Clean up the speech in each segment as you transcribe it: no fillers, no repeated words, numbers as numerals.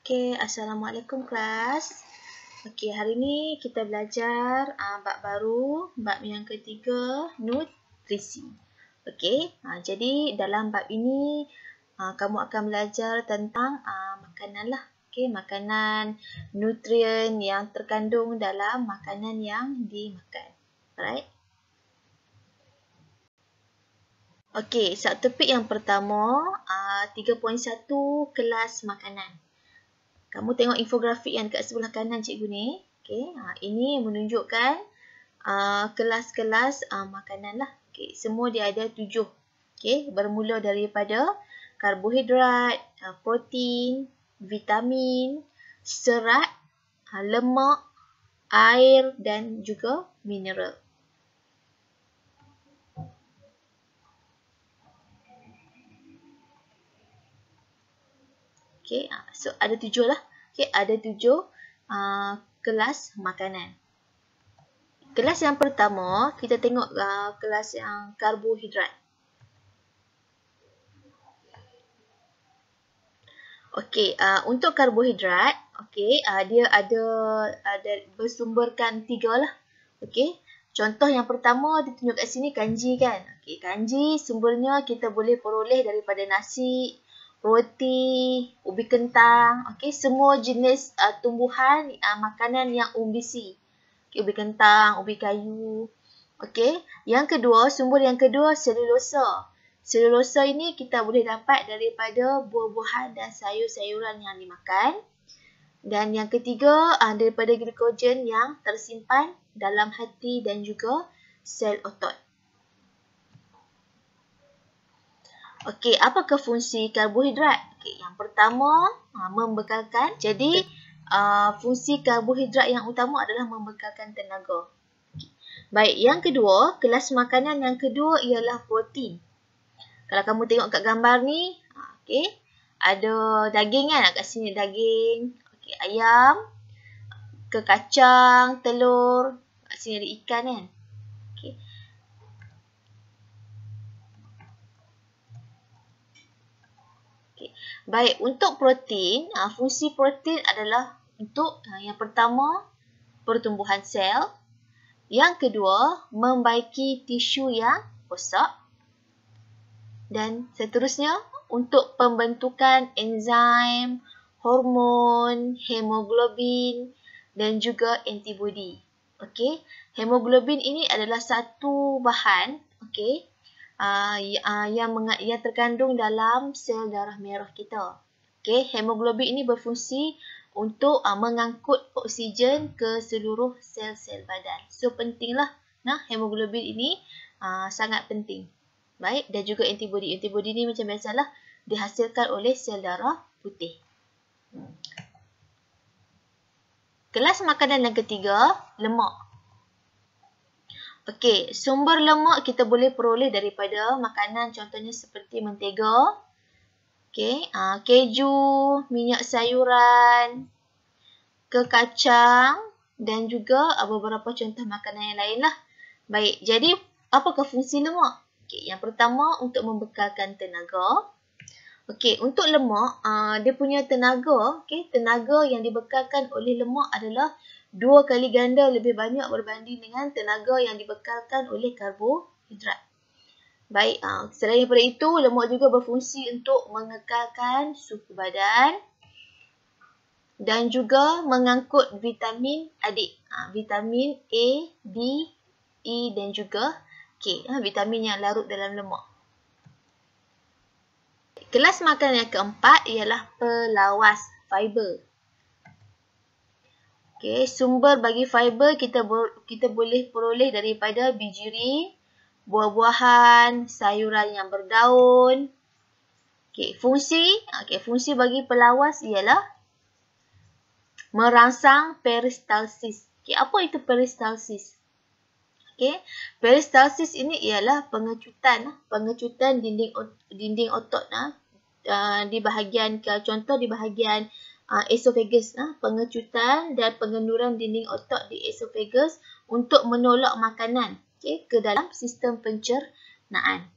Okey, Assalamualaikum kelas. Okey, hari ni kita belajar bab baru, bab yang ketiga, nutrisi. Okey, jadi dalam bab ini kamu akan belajar tentang makanan lah. Okey, makanan, nutrien yang terkandung dalam makanan yang dimakan. Alright? Okey, subtopik yang pertama, 3.1 kelas makanan. Kamu tengok infografik yang dekat sebelah kanan cikgu ni. Okay, ini menunjukkan kelas-kelas makanan lah. Okay, semua dia ada 7. Okay, bermula daripada karbohidrat, protein, vitamin, serat, lemak, air dan juga mineral. Okay, so ada 7 lah. Okay, ada 7 kelas makanan. Kelas yang pertama, kita tengok kelas yang karbohidrat. Okey, untuk karbohidrat, okey, dia ada bersumberkan 3 lah. Okey, contoh yang pertama ditunjuk kat sini kanji kan. Okey, kanji sumbernya kita boleh peroleh daripada nasi, roti, ubi kentang, okey, semua jenis tumbuhan, makanan yang umbisi. Okay, ubi kentang, ubi kayu. Okey, yang kedua, sumber yang kedua selulosa. Selulosa ini kita boleh dapat daripada buah-buahan dan sayur-sayuran yang dimakan. Dan yang ketiga, daripada glikogen yang tersimpan dalam hati dan juga sel otot. Okey, apakah fungsi karbohidrat? Okey, yang pertama, membekalkan. Jadi, fungsi karbohidrat yang utama adalah membekalkan tenaga. Baik, yang kedua, kelas makanan yang kedua ialah protein. Kalau kamu tengok kat gambar ni, okey, ada daging kan, kat sini daging, okey, ayam, ke kacang, telur, kat sini ada ikan kan. Okey. Okey. Baik, untuk protein, fungsi protein adalah untuk yang pertama, pertumbuhan sel. Yang kedua, membaiki tisu yang rosak. Dan seterusnya, untuk pembentukan enzim, hormon, hemoglobin dan juga antibodi. Okey, hemoglobin ini adalah satu bahan, okey, yang terkandung dalam sel darah merah kita. Okey, hemoglobin ini berfungsi untuk mengangkut oksigen ke seluruh sel-sel badan. So pentinglah hemoglobin ini sangat penting. Baik, dan juga antibodi. Antibodi ni macam biasalah dihasilkan oleh sel darah putih. Kelas makanan yang ketiga, lemak. Okey, sumber lemak kita boleh peroleh daripada makanan contohnya seperti mentega, okey, keju, minyak sayuran, ke kacang dan juga beberapa contoh makanan yang lain lah. Baik, jadi apakah fungsi lemak? Okay, yang pertama untuk membekalkan tenaga. Okey, untuk lemak, dia punya tenaga, tenaga yang dibekalkan oleh lemak adalah 2 kali ganda lebih banyak berbanding dengan tenaga yang dibekalkan oleh karbohidrat. Baik, selain daripada itu, lemak juga berfungsi untuk mengekalkan suhu badan dan juga mengangkut vitamin adik. Vitamin A, D, E dan juga K, vitamin yang larut dalam lemak. Kelas makanan yang keempat ialah pelawas, fiber. Okay, sumber bagi fiber kita boleh peroleh daripada bijiri, buah-buahan, sayuran yang berdaun. Okay, fungsi bagi pelawas ialah merangsang peristalsis. Okay, apa itu peristalsis? Okay. Peristalsis ini ialah pengecutan dinding otot di bahagian esophagus, pengecutan dan pengenduran dinding otot di esophagus untuk menolak makanan ke dalam sistem pencernaan.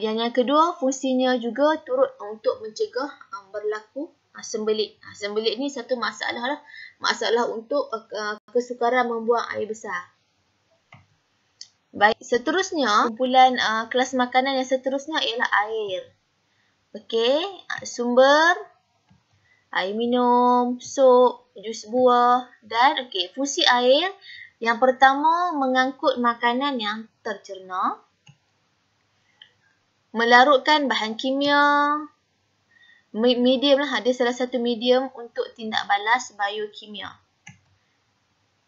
Yang kedua, fungsinya juga turut untuk mencegah berlaku sembelit. Sembelit ni satu masalah lah. Masalah untuk kesukaran membuang air besar. Baik, seterusnya kumpulan kelas makanan yang seterusnya ialah air. Okey, sumber air minum, sup, jus buah dan fungsi air yang pertama mengangkut makanan yang tercerna, melarutkan bahan kimia, medium lah, ada salah satu medium untuk tindak balas biokimia.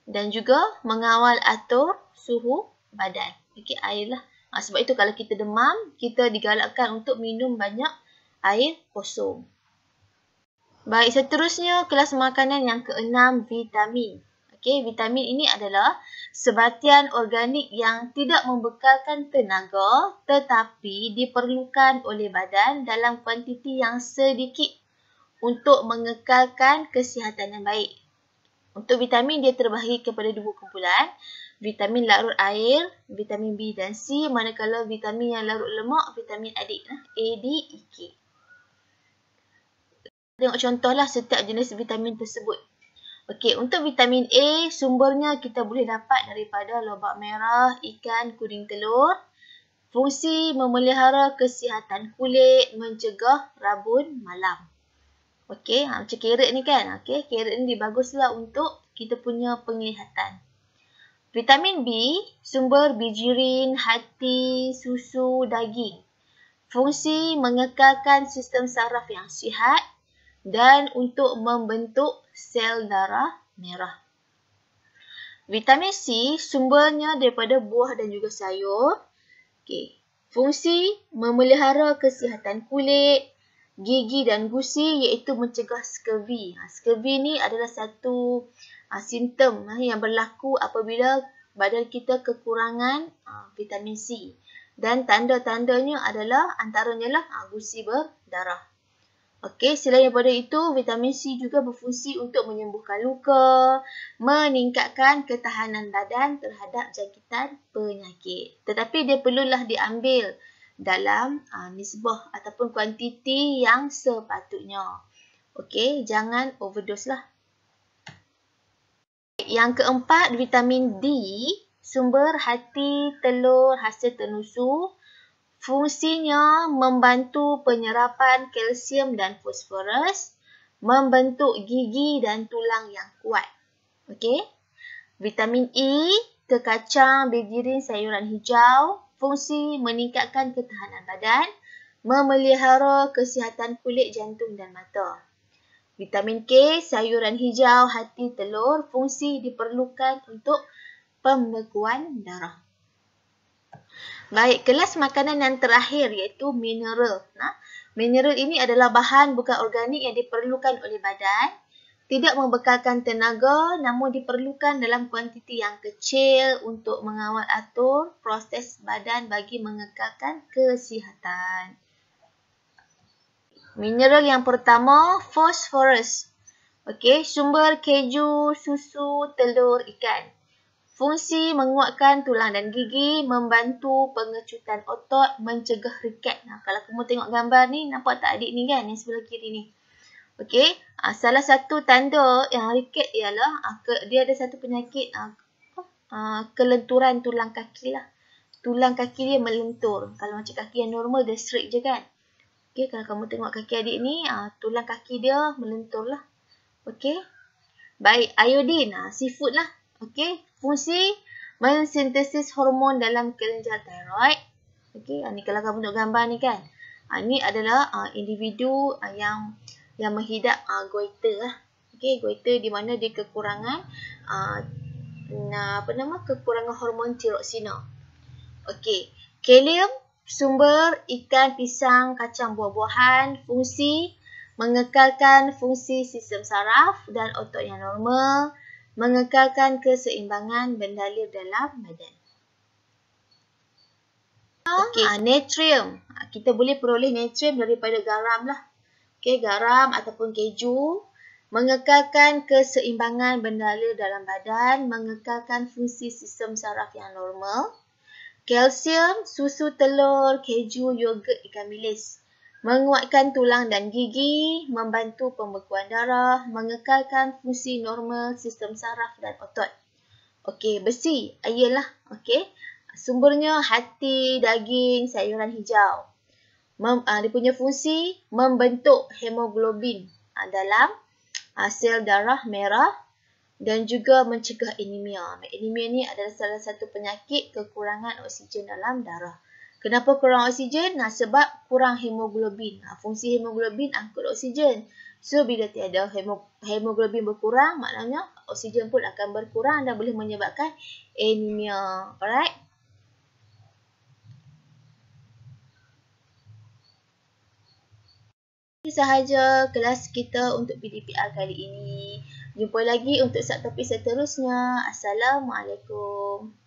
Dan juga mengawal atur suhu badan. Okey, air lah. Sebab itu kalau kita demam, kita digalakkan untuk minum banyak air kosong. Baik, seterusnya kelas makanan yang keenam, vitamin. Okey, vitamin ini adalah sebatian organik yang tidak membekalkan tenaga tetapi diperlukan oleh badan dalam kuantiti yang sedikit untuk mengekalkan kesihatan yang baik. Untuk vitamin dia terbahagi kepada dua kumpulan, vitamin larut air, vitamin B dan C, manakala vitamin yang larut lemak, vitamin A, D, E, K. Tengok contohlah setiap jenis vitamin tersebut. Okey, untuk vitamin A, sumbernya kita boleh dapat daripada lobak merah, ikan, kuning telur. Fungsi memelihara kesihatan kulit, mencegah rabun malam. Okey, macam carrot ni kan. Okey, carrot ni baguslah untuk kita punya penglihatan. Vitamin B, sumber bijirin, hati, susu, daging. Fungsi mengekalkan sistem saraf yang sihat dan untuk membentuk sel darah merah. Vitamin C, sumbernya daripada buah dan juga sayur. Okey, fungsi memelihara kesihatan kulit, gigi dan gusi iaitu mencegah scurvy. Scurvy ni adalah satu simptom yang berlaku apabila badan kita kekurangan vitamin C. Dan tanda-tandanya adalah antaranya lah gusi berdarah. Okey, selain daripada itu, vitamin C juga berfungsi untuk menyembuhkan luka, meningkatkan ketahanan badan terhadap jangkitan penyakit. Tetapi dia perlulah diambil dalam nisbah ataupun kuantiti yang sepatutnya. Okey, jangan overdose lah. Yang keempat, vitamin D, sumber hati, telur, hasil tenusu. Fungsinya membantu penyerapan kalsium dan fosforus, membentuk gigi dan tulang yang kuat. Okey. Vitamin E, kekacang, bijirin, sayuran hijau. Fungsi meningkatkan ketahanan badan, memelihara kesihatan kulit, jantung dan mata. Vitamin K, sayuran hijau, hati, telur. Fungsi diperlukan untuk pembekuan darah. Baik, kelas makanan yang terakhir iaitu mineral. Mineral ini adalah bahan bukan organik yang diperlukan oleh badan. Tidak membekalkan tenaga namun diperlukan dalam kuantiti yang kecil untuk mengawal atur proses badan bagi mengekalkan kesihatan. Mineral yang pertama, fosforus. Okey, sumber keju, susu, telur, ikan. Fungsi menguatkan tulang dan gigi, membantu pengecutan otot, mencegah riket. Kalau kamu tengok gambar ni, nampak tak adik ni kan, yang sebelah kiri ni. Okey, salah satu tanda yang riket ialah dia ada satu penyakit kelenturan tulang kaki lah. Tulang kaki dia melentur. Kalau macam kaki yang normal, dia straight je kan. Okey, kalau kamu tengok kaki adik ni, tulang kaki dia melentur lah. Okey, baik, iodine, seafood lah. Okey, fungsi mensintesis hormon dalam kelenjar tiroid. Okey, ni kalau kamu tengok gambar ni kan. Ni adalah individu yang menghidap goiter lah. Okey, goiter di mana dia kekurangan kekurangan hormon tiroksina. Okey, kalium, sumber ikan, pisang, kacang, buah-buahan. Fungsi mengekalkan fungsi sistem saraf dan otot yang normal. Mengekalkan keseimbangan bendalir dalam badan. Okey, natrium. Kita boleh peroleh natrium daripada garam lah. Okey, garam ataupun keju. Mengekalkan keseimbangan bendalir dalam badan. Mengekalkan fungsi sistem saraf yang normal. Kalsium, susu telur, keju, yogurt, ikan bilis. menguatkan tulang dan gigi, membantu pembekuan darah, mengekalkan fungsi normal sistem saraf dan otot. Okey, besi, ialah sumbernya hati, daging, sayuran hijau. Dia punya fungsi membentuk hemoglobin dalam sel darah merah dan juga mencegah anemia. Anemia ni adalah salah satu penyakit kekurangan oksigen dalam darah. Kenapa kurang oksigen? Sebab kurang hemoglobin. Fungsi hemoglobin angkut oksigen. So, bila tiada hemoglobin berkurang, maknanya oksigen pun akan berkurang dan boleh menyebabkan anemia. Alright? Ini sahaja kelas kita untuk PDPR kali ini. Jumpa lagi untuk subtopik seterusnya. Assalamualaikum.